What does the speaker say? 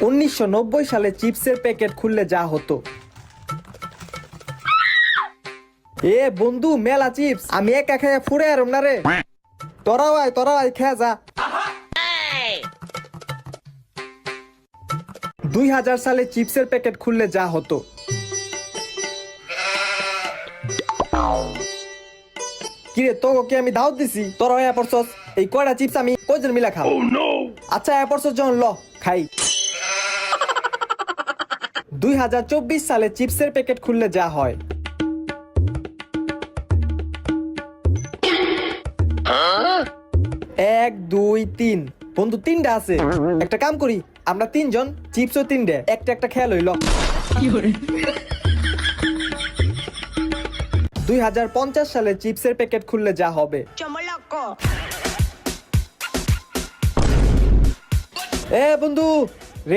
1990 সালে চিপসের প্যাকেট খুললে যা হতো। এ বন্ধু মেলা চিপস, আমি একা খেয়ে ফুরে আরম না রে। তোরা ভাই খেয়ে যা। 2000 সালে চিপসের প্যাকেট খুললে যা হতো। কিরে তোকে আমি দাওয়াত দিছি, তোরা হয়ে পড়ছস। এই কয়টা চিপস আমি কয়জন মিলা খাও? আচ্ছা পড়ছস যখন ল খাই। 2024 সালে চিপসের প্যাকেট খুললে যা হয়। এক দুই তিন, বন্ধু তিনটা আছে। একটা কাম করি, আমরা তিনজন চিপসও তিনটে, একটা খেয়াল হইল। 2050 সালে চিপসের প্যাকেট খুললে যা হবে। এ বন্ধু